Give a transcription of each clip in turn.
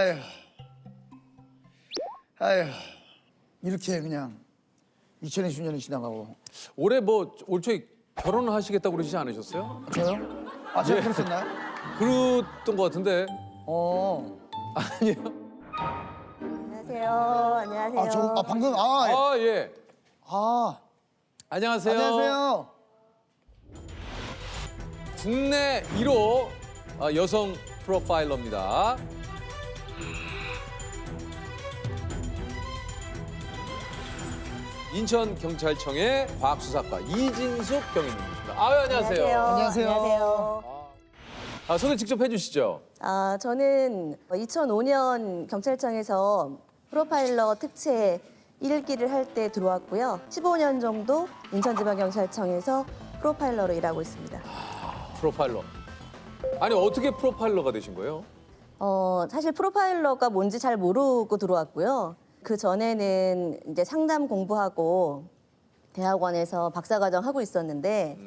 아휴. 아휴. 이렇게 그냥 2020년이 지나가고. 올해 뭐 올 초에 결혼을 하시겠다고 그러시지 않으셨어요? 저요? 아, 제가 예. 그랬었나요? 그랬던 것 같은데. 아니요. 안녕하세요. 안녕하세요. 방금, 예. 아, 예. 안녕하세요. 안녕하세요. 국내 1호 여성 프로파일러입니다. 인천경찰청의 과학수사과 이진숙 경위님이십니다. 안녕하세요. 안녕하세요. 소개 직접 해주시죠. 저는 2005년 경찰청에서 프로파일러 특채 1기를 할 때 들어왔고요. 15년 정도 인천지방경찰청에서 프로파일러로 일하고 있습니다. 프로파일러. 아니 어떻게 프로파일러가 되신 거예요? 사실 프로파일러가 뭔지 잘 모르고 들어왔고요. 그 전에는 이제 상담 공부하고 대학원에서 박사과정 하고 있었는데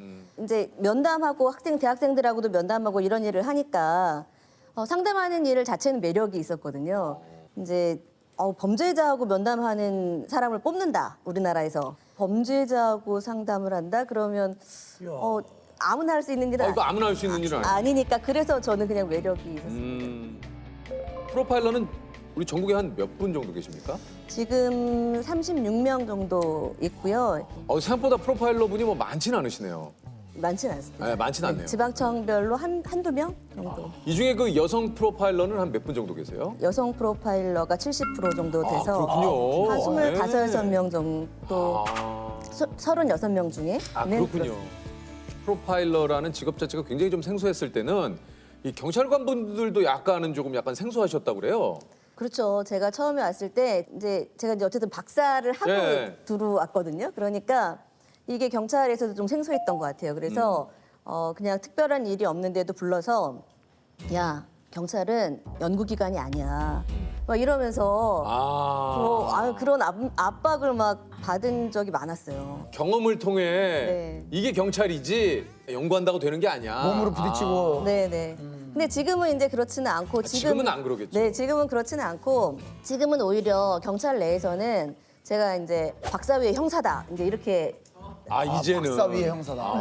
이제 면담하고 대학생들하고도 면담하고 이런 일을 하니까 상담하는 일 자체는 매력이 있었거든요. 이제 범죄자하고 면담하는 사람을 뽑는다, 우리나라에서. 범죄자하고 상담을 한다? 그러면 아무나 할 수 있는 일은 이거 아무나 할 수 있는 일은 아니에요. 아니니까 그래서 저는 그냥 매력이 있었습니다. 프로파일러는 우리 전국에 한 몇 분 정도 계십니까? 지금 36명 정도 있고요. 생각보다 프로파일러 분이 뭐 많지는 않으시네요. 많지는 않습니다. 네, 많지는 않네요. 지방청별로 한두 명 정도. 이 중에 그 여성 프로파일러는 한 몇 분 정도 계세요? 여성 프로파일러가 70% 정도 돼서 그렇군요. 한 25, 네. 6명 정도, 36명 중에. 그렇군요. 프로파일러라는 직업 자체가 굉장히 좀 생소했을 때는 이 경찰관 분들도 약간 생소하셨다고 그래요. 그렇죠. 제가 처음에 왔을 때 제가 어쨌든 박사를 하고 예. 들어왔거든요. 그러니까 이게 경찰에서도 좀 생소했던 것 같아요. 그래서 그냥 특별한 일이 없는데도 불러서 야, 경찰은 연구기관이 아니야. 막 이러면서 그런 압박을 막 받은 적이 많았어요. 경험을 통해 네. 이게 경찰이지 연구한다고 되는 게 아니야. 몸으로 부딪히고. 네네. 근데 지금은 이제 그렇지는 않고 지금은 안 그러겠죠. 네, 지금은 그렇지는 않고 지금은 오히려 경찰 내에서는 제가 이제 박사위의 형사다. 이제 이렇게. 이제는 박사위의 형사다.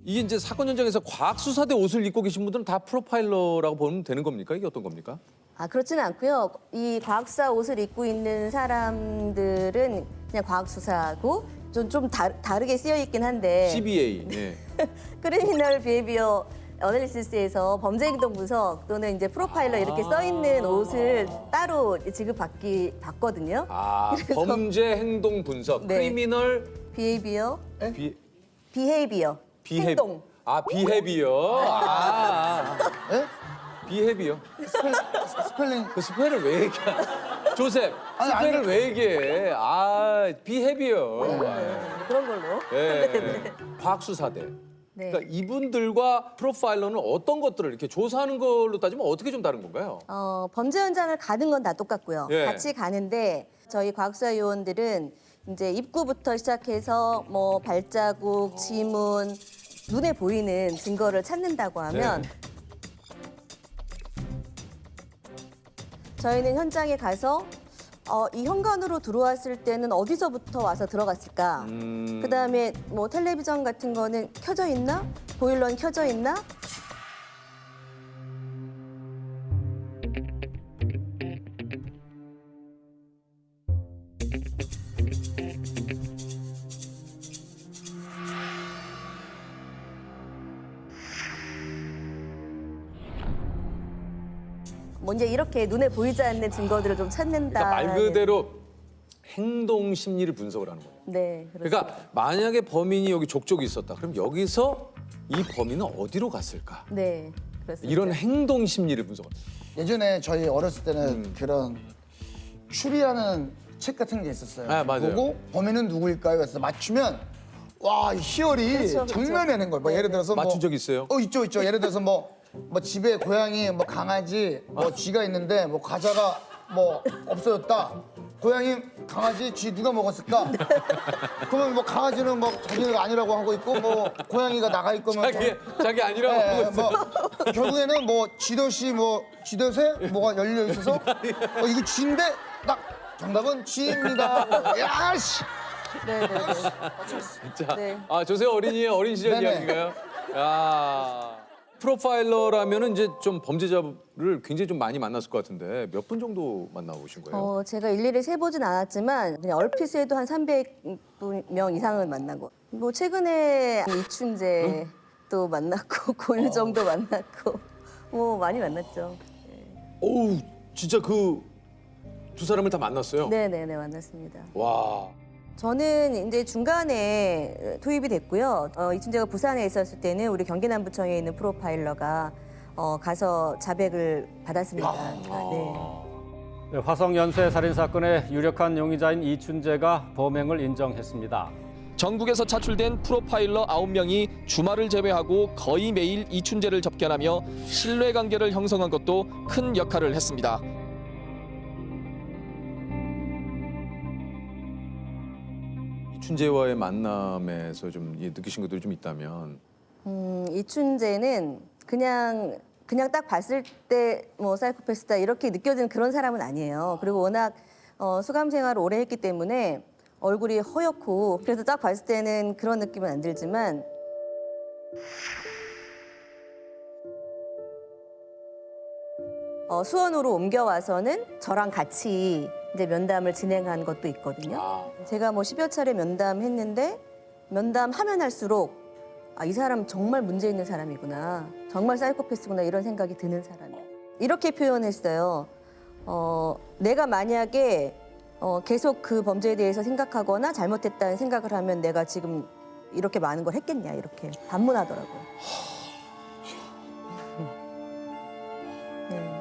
이게 이제 사건 현장에서 과학수사대 옷을 입고 계신 분들은 다 프로파일러라고 보면 되는 겁니까? 이게 어떤 겁니까? 그렇지는 않고요. 이 과학수사 옷을 입고 있는 사람들은 그냥 과학수사고 좀 다르게 쓰여 있긴 한데 CBA. 네. 크리미널 비헤비어 어널리시스에서 범죄행동 분석 또는 이제 프로파일러 이렇게 써 있는 옷을 따로 지급받거든요. 범죄 행동 분석, 네. 크리미널 비헤비어, 비헤비어. 행동. 비헤비어. 예? 비헤비어. 스펠링. 그 스펠을 왜 얘기해? 조셉, 스펠을 왜 얘기해? 비헤비어. 그런 걸로. 과학수사대. 네. 그러니까 이분들과 프로파일러는 어떤 것들을 이렇게 조사하는 걸로 따지면 어떻게 좀 다른 건가요? 범죄 현장을 가는 건 다 똑같고요. 예. 같이 가는데 저희 과학수사 요원들은 이제 입구부터 시작해서 뭐 발자국, 지문, 눈에 보이는 증거를 찾는다고 하면 네. 저희는 현장에 가서 이 현관으로 들어왔을 때는 어디서부터 와서 들어갔을까? 그다음에 뭐 텔레비전 같은 거는 켜져 있나? 보일러는 켜져 있나? 먼저 이렇게 눈에 보이지 않는 증거들을 좀 찾는다. 그러니까 말 그대로 행동 심리를 분석을 하는 거예요. 네, 그렇습니다. 그러니까 만약에 범인이 여기 족족이 있었다. 그럼 여기서 이 범인은 어디로 갔을까? 네, 그렇습니다. 이런 행동 심리를 분석을. 예전에 저희 어렸을 때는 그런 추리하는 책 같은 게 있었어요. 맞아요. 보고 범인은 누구일까요? 그래서 맞추면 와, 이 희열이 그렇죠. 장난이 아닌 거예요. 뭐 예를 들어서 맞춘 적 있어요? 있죠. 예를 들어서 뭐 집에 고양이, 뭐 강아지, 뭐 쥐가 있는데 뭐 과자가 뭐 없어졌다. 고양이, 강아지, 쥐 누가 먹었을까? 그러면 뭐 강아지는 뭐 자기가 아니라고 하고 있고 뭐 고양이가 나가 있고 뭐 자기 아니라고 하고 예, 있어. 뭐 결국에는 뭐 쥐도시 뭐 쥐도새 뭐가 열려 있어서 이거 쥐인데 딱 정답은 쥐입니다. 야씨. 네네네. 자, 네. 아 조세호 어린이의 어린 시절 네네. 이야기인가요? 야, 프로파일러라면은 이제 좀 범죄자를 굉장히 좀 많이 만났을 것 같은데 몇 분 정도 만나보신 거예요? 제가 일일이 세보진 않았지만 그냥 얼핏 해도 한 300명 이상은 만나고 뭐 최근에 이춘재도 만났고 고유정도 만났고 뭐 많이 만났죠. 어우, 진짜 그 두 사람을 다 만났어요? 네네네 만났습니다. 와, 저는 이제 중간에 투입이 됐고요. 이춘재가 부산에 있었을 때는 우리 경기남부청에 있는 프로파일러가 가서 자백을 받았습니다. 네. 화성 연쇄 살인 사건의 유력한 용의자인 이춘재가 범행을 인정했습니다. 전국에서 차출된 프로파일러 9명이 주말을 제외하고 거의 매일 이춘재를 접견하며 신뢰관계를 형성한 것도 큰 역할을 했습니다. 이춘재와의 만남에서 좀 느끼신 것들이 좀 있다면 이춘재는 그냥 딱 봤을 때 뭐 사이코패스다 이렇게 느껴지는 그런 사람은 아니에요. 그리고 워낙 수감 생활을 오래 했기 때문에 얼굴이 허옇고 그래서 딱 봤을 때는 그런 느낌은 안 들지만 수원으로 옮겨와서는 저랑 같이 이제 면담을 진행한 것도 있거든요. 제가 뭐 10여 차례 면담했는데 면담하면 할수록 이 사람 정말 문제 있는 사람이구나. 정말 사이코패스구나 이런 생각이 드는 사람이에요. 이렇게 표현했어요. 내가 만약에 계속 그 범죄에 대해서 생각하거나 잘못했다는 생각을 하면 내가 지금 이렇게 많은 걸 했겠냐 이렇게 반문하더라고요. 네.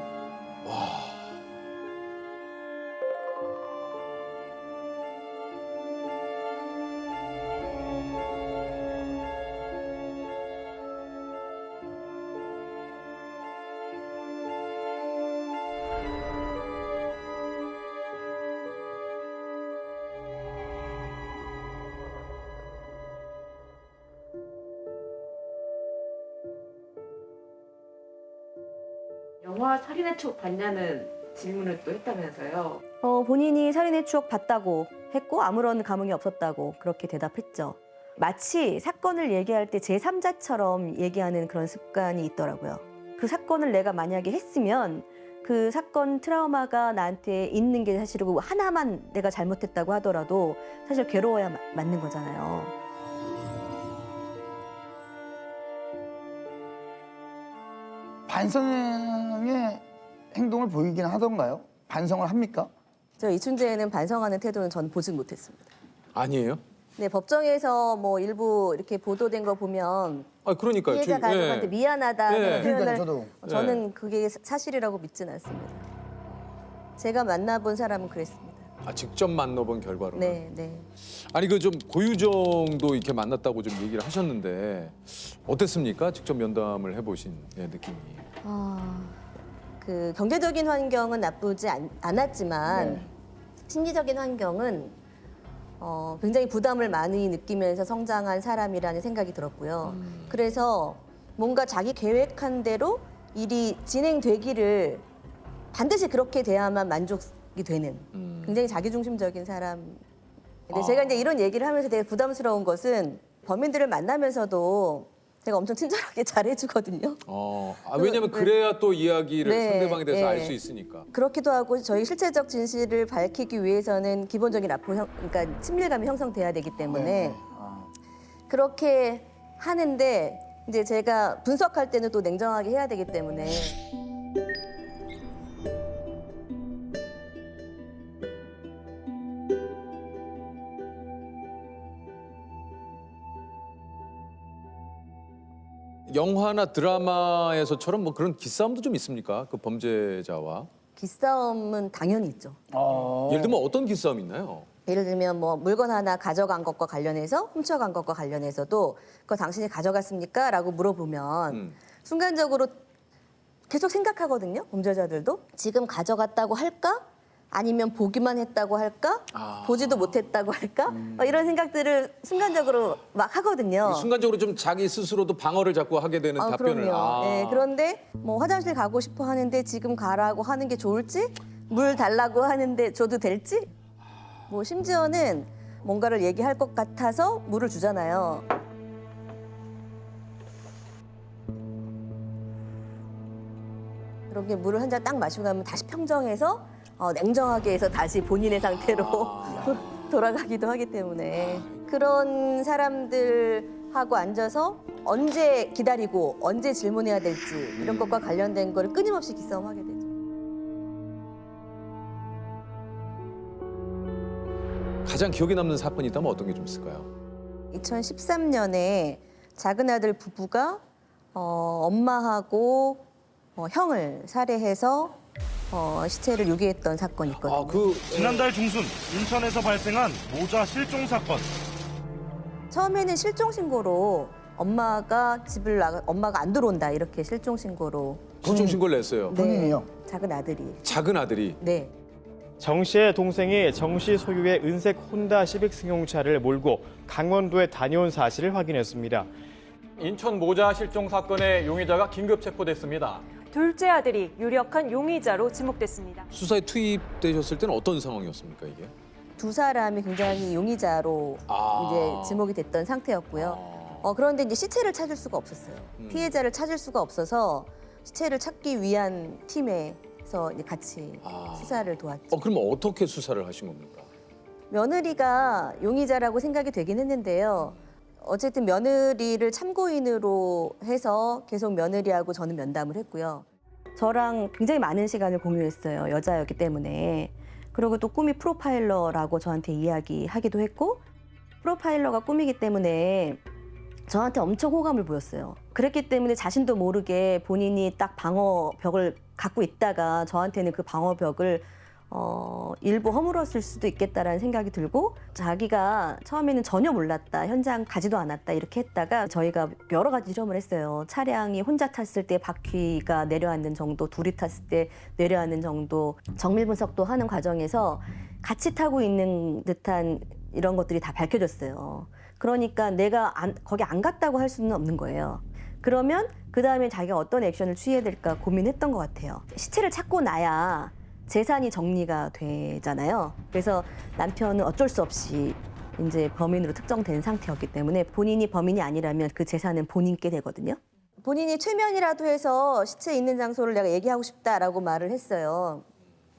영화 살인의 추억 봤냐는 질문을 또 했다면서요. 본인이 살인의 추억 봤다고 했고 아무런 감흥이 없었다고 그렇게 대답했죠. 마치 사건을 얘기할 때 제3자처럼 얘기하는 그런 습관이 있더라고요. 그 사건을 내가 만약에 했으면 그 사건 트라우마가 나한테 있는 게 사실이고 하나만 내가 잘못했다고 하더라도 사실 괴로워야 맞는 거잖아요. 반성의 행동을 보이긴 하던가요? 반성을 합니까? 저 이춘재는 반성하는 태도는 전 보진 못했습니다. 아니에요? 네, 법정에서 뭐 일부 이렇게 보도된 거 보면 그러니까요. 피해자 가족한테 미안하다는 예. 표현을 그러니까요, 저는 그게 사실이라고 믿지는 않습니다. 제가 만나본 사람은 그랬습니다. 직접 만나본 결과로는. 네, 네. 아니 그 좀 고유정도 이렇게 만났다고 좀 얘기를 하셨는데 어땠습니까? 직접 면담을 해보신 느낌이. 그 경제적인 환경은 나쁘지 않았지만 네. 심리적인 환경은 굉장히 부담을 많이 느끼면서 성장한 사람이라는 생각이 들었고요. 그래서 뭔가 자기 계획한 대로 일이 진행되기를 반드시 그렇게 돼야만 만족이 되는 굉장히 자기중심적인 사람. 근데 제가 이제 이런 얘기를 하면서 되게 부담스러운 것은 범인들을 만나면서도 제가 엄청 친절하게 잘해주거든요. 왜냐면 그래야 또 이야기를 네, 상대방에 대해서 네. 알 수 있으니까. 그렇기도 하고 저희 실체적 진실을 밝히기 위해서는 기본적인 그러니까 친밀감이 형성돼야 되기 때문에 그렇게 하는데 이제 제가 분석할 때는 또 냉정하게 해야 되기 때문에 영화나 드라마에서처럼 뭐 그런 기싸움도 좀 있습니까? 그 범죄자와. 기싸움은 당연히 있죠. 예를 들면 어떤 기싸움이 있나요? 예를 들면 뭐 물건 하나 가져간 것과 관련해서 훔쳐간 것과 관련해서도 그거 당신이 가져갔습니까? 라고 물어보면 순간적으로 계속 생각하거든요. 범죄자들도 지금 가져갔다고 할까? 아니면 보기만 했다고 할까? 아. 보지도 못했다고 할까? 이런 생각들을 순간적으로 막 하거든요. 순간적으로 좀 자기 스스로도 방어를 자꾸 하게 되는 답변을. 그럼요. 네, 그런데 뭐 화장실 가고 싶어 하는데 지금 가라고 하는 게 좋을지, 물 달라고 하는데 줘도 될지, 뭐 심지어는 뭔가를 얘기할 것 같아서 물을 주잖아요. 그렇게 물을 한 잔 딱 마시고 나면 다시 평정해서 냉정하게 해서 다시 본인의 상태로 돌아가기도 하기 때문에 그런 사람들하고 앉아서 언제 기다리고 언제 질문해야 될지 이런 것과 관련된 거를 끊임없이 기싸움하게 되죠. 가장 기억에 남는 사건이 있다면 어떤 게 좀 있을까요? 2013년에 작은 아들 부부가 엄마하고 형을 살해해서 시체를 유기했던 사건이 있거든요. 지난달 중순 인천에서 발생한 모자 실종 사건. 처음에는 실종 신고로 엄마가 엄마가 안 들어온다 이렇게 실종 신고로. 실종 신고를 냈어요. 본인이요? 작은 아들이. 작은 아들이. 네. 정 씨의 동생이 정 씨 소유의 은색 혼다 시빅 승용차를 몰고 강원도에 다녀온 사실을 확인했습니다. 인천 모자 실종 사건의 용의자가 긴급 체포됐습니다. 둘째 아들이 유력한 용의자로 지목됐습니다. 수사에 투입되셨을 때는 어떤 상황이었습니까, 이게? 두 사람이 굉장히 용의자로 이제 지목이 됐던 상태였고요. 그런데 이제 시체를 찾을 수가 없었어요. 피해자를 찾을 수가 없어서 시체를 찾기 위한 팀에서 이제 같이 수사를 도왔죠. 그럼 어떻게 수사를 하신 겁니까? 며느리가 용의자라고 생각이 되긴 했는데요. 어쨌든 며느리를 참고인으로 해서 계속 며느리하고 저는 면담을 했고요. 저랑 굉장히 많은 시간을 공유했어요. 여자였기 때문에. 그리고 또 꿈이 프로파일러라고 저한테 이야기하기도 했고 프로파일러가 꿈이기 때문에 저한테 엄청 호감을 보였어요. 그랬기 때문에 자신도 모르게 본인이 딱 방어벽을 갖고 있다가 저한테는 그 방어벽을 일부 허물었을 수도 있겠다라는 생각이 들고 자기가 처음에는 전혀 몰랐다, 현장 가지도 않았다 이렇게 했다가 저희가 여러 가지 실험을 했어요. 차량이 혼자 탔을 때 바퀴가 내려앉는 정도, 둘이 탔을 때 내려앉는 정도, 정밀 분석도 하는 과정에서 같이 타고 있는 듯한 이런 것들이 다 밝혀졌어요. 그러니까 내가 거기 안 갔다고 할 수는 없는 거예요. 그러면 그 다음에 자기가 어떤 액션을 취해야 될까 고민했던 것 같아요. 시체를 찾고 나야 재산이 정리가 되잖아요. 그래서 남편은 어쩔 수 없이 이제 범인으로 특정된 상태였기 때문에 본인이 범인이 아니라면 그 재산은 본인께 되거든요. 본인이 최면이라도 해서 시체 있는 장소를 내가 얘기하고 싶다라고 말을 했어요.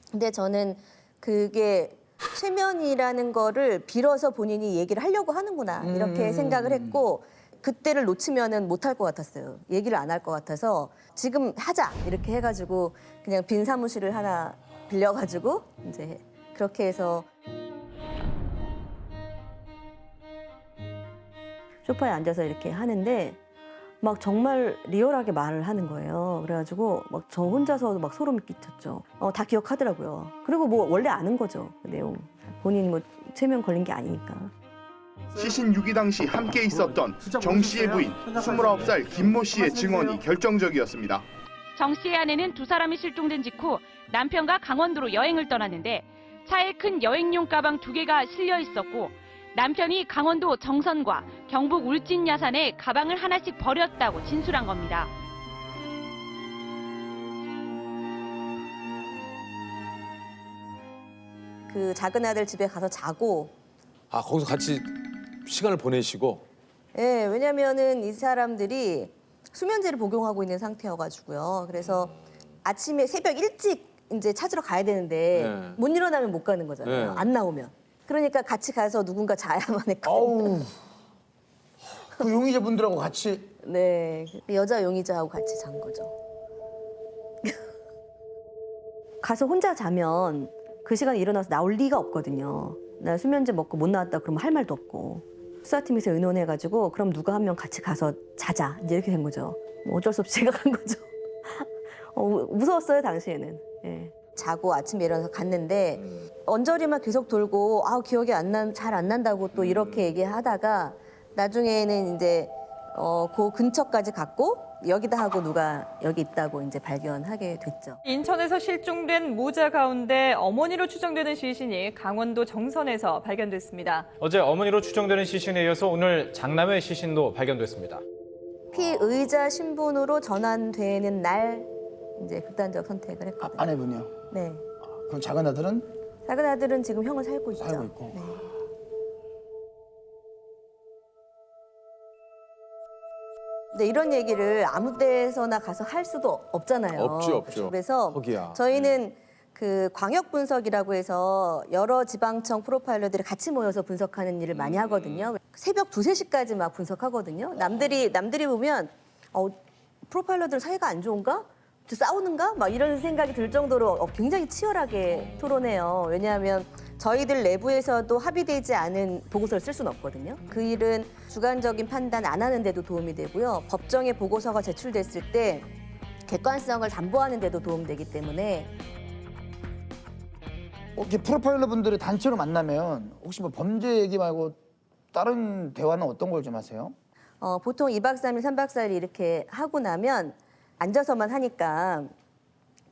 근데 저는 그게 최면이라는 거를 빌어서 본인이 얘기를 하려고 하는구나 이렇게 생각을 했고 그때를 놓치면은 못할 것 같았어요. 얘기를 안 할 것 같아서 지금 하자 이렇게 해가지고 그냥 빈 사무실을 하나 빌려가지고 이제 그렇게 해서 소파에 앉아서 이렇게 하는데 막 정말 리얼하게 말을 하는 거예요. 그래가지고 막 저 혼자서도 막 소름이 끼쳤죠. 다 기억하더라고요. 그리고 뭐 원래 아는 거죠, 그 내용. 본인이 뭐 최면 걸린 게 아니니까. 시신 유기 당시 함께 있었던 정 씨의 부인 29살 김모 씨의 증언이 결정적이었습니다. 정 씨의 아내는 두 사람이 실종된 직후 남편과 강원도로 여행을 떠났는데 차에 큰 여행용 가방 2개가 실려 있었고 남편이 강원도 정선과 경북 울진 야산에 가방을 하나씩 버렸다고 진술한 겁니다. 그 작은 아들 집에 가서 자고 거기서 같이 시간을 보내시고. 예, 왜냐면은 이 사람들이 수면제를 복용하고 있는 상태여가지고요. 그래서 아침에 새벽 일찍 이제 찾으러 가야 되는데 못 일어나면 못 가는 거잖아요. 안 나오면. 그러니까 같이 가서 누군가 자야만 했거든요. 그 용의자분들하고 같이. 네, 여자 용의자하고 같이 잔 거죠. 가서 혼자 자면 그 시간에 일어나서 나올 리가 없거든요. 나 수면제 먹고 못 나왔다 그러면 할 말도 없고. 수사팀에서 의논해가지고 그럼 누가 한 명 같이 가서 자자 이제 이렇게 된 거죠. 뭐 어쩔 수 없이 제가 간 거죠. 무서웠어요 당시에는. 예. 자고 아침에 일어나서 갔는데 언저리만 계속 돌고 기억이 잘 안 난다고 또 이렇게 얘기하다가 나중에는 이제 그 근처까지 갔고 여기다 하고 누가 여기 있다고 이제 발견하게 됐죠. 인천에서 실종된 모자 가운데 어머니로 추정되는 시신이 강원도 정선에서 발견됐습니다. 어제 어머니로 추정되는 시신에 이어서 오늘 장남의 시신도 발견됐습니다. 피의자 신분으로 전환되는 날 이제 극단적 선택을 했거든요. 아내분이요. 네. 그럼 작은 아들은 작은 아들은 지금 형을 살고 있죠. 살고 있고. 네. 근데 이런 얘기를 아무 데서나 가서 할 수도 없잖아요. 없죠. 그래서 거기야. 저희는 그 광역 분석이라고 해서 여러 지방청 프로파일러들이 같이 모여서 분석하는 일을 많이 하거든요. 새벽 2, 3시까지 막 분석하거든요. 남들이 보면 프로파일러들 사이가 안 좋은가? 싸우는가? 막 이런 생각이 들 정도로 굉장히 치열하게 토론해요. 왜냐하면 저희들 내부에서도 합의되지 않은 보고서를 쓸 수는 없거든요. 그 일은 주관적인 판단 안 하는데도 도움이 되고요. 법정에 보고서가 제출됐을 때 객관성을 담보하는 데도 도움되기 때문에 이렇게 프로파일러 분들이 단체로 만나면 혹시 뭐 범죄 얘기 말고 다른 대화는 어떤 걸 좀 하세요? 보통 2박 3일, 3박 4일 이렇게 하고 나면 앉아서만 하니까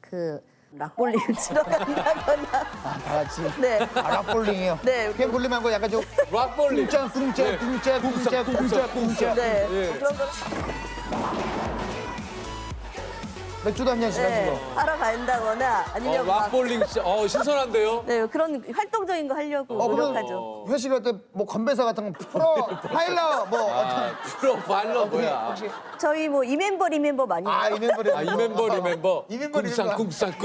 그 락볼링을 치러 간다거나 다 같이. 네. 락볼링이요. 네. 그냥 볼링 말고 약간 좀 락볼링. 꿍짜. 네. 예. 그런 거 맥주도 한 잔씩 네. 하시고. 하러 간다거나 아니면 막 락볼링 진짜 신선한데요? 네, 그런 활동적인 거 하려고 노력하죠. 회식할 때 뭐 건배사 같은 거 프로파일러 뭐 어떤 프로파일러 뭐야? 저희 뭐 이 멤버 많이 이 멤버를 이 멤버. 이 멤버. 꿍sang.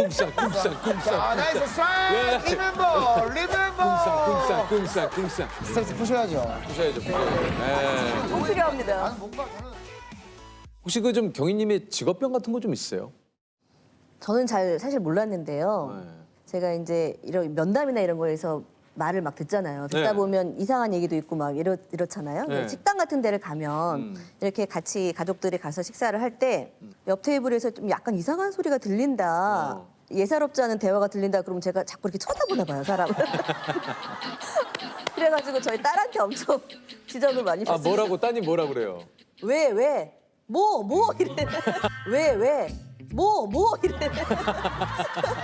나이스 스트라이크 이 멤버 리멤버 꿍sang. 스트레스 푸셔야죠. 보셔야죠. 네. 꼭 필요합니다. 혹시 그 좀 경희님의 직업병 같은 거 좀 있으세요? 저는 사실 몰랐는데요. 네. 제가 이제 이런 면담이나 이런 거에서 말을 막 듣잖아요. 듣다 네. 보면 이상한 얘기도 있고 막 이렇잖아요. 네. 식당 같은 데를 가면 이렇게 같이 가족들이 가서 식사를 할 때 옆 테이블에서 좀 약간 이상한 소리가 들린다. 예사롭지 않은 대화가 들린다. 그러면 제가 자꾸 이렇게 쳐다보나 봐요, 사람을. 그래가지고 저희 딸한테 엄청 지적을 많이 받습니다. 따님 뭐라 그래요? 왜? 뭐 이래. 왜? 뭐 이래.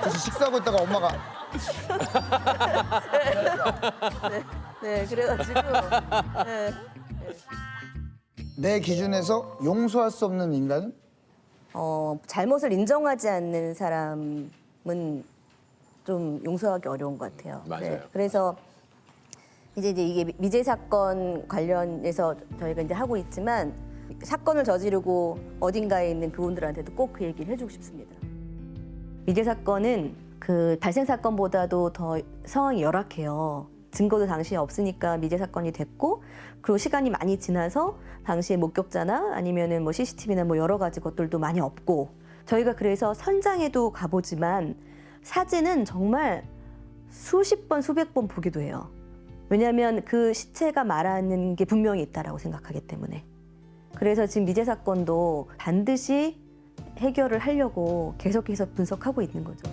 그래서 식사하고 있다가 엄마가 네, 그래가지고 네. 내 기준에서 용서할 수 없는 인간은? 잘못을 인정하지 않는 사람은 좀 용서하기 어려운 것 같아요. 맞아요. 그래서 이제 이게 미제 사건 관련해서 저희가 이제 하고 있지만 사건을 저지르고 어딘가에 있는 그분들한테도 꼭 그 얘기를 해주고 싶습니다. 미제 사건은 그 발생 사건보다도 더 상황이 열악해요. 증거도 당시에 없으니까 미제 사건이 됐고, 그리고 시간이 많이 지나서 당시에 목격자나 아니면은 뭐 CCTV나 뭐 여러 가지 것들도 많이 없고, 저희가 그래서 현장에도 가보지만 사진은 정말 수십 번, 수백 번 보기도 해요. 왜냐하면 그 시체가 말하는 게 분명히 있다라고 생각하기 때문에. 그래서 지금 미제 사건도 반드시 해결을 하려고 계속해서 분석하고 있는 거죠.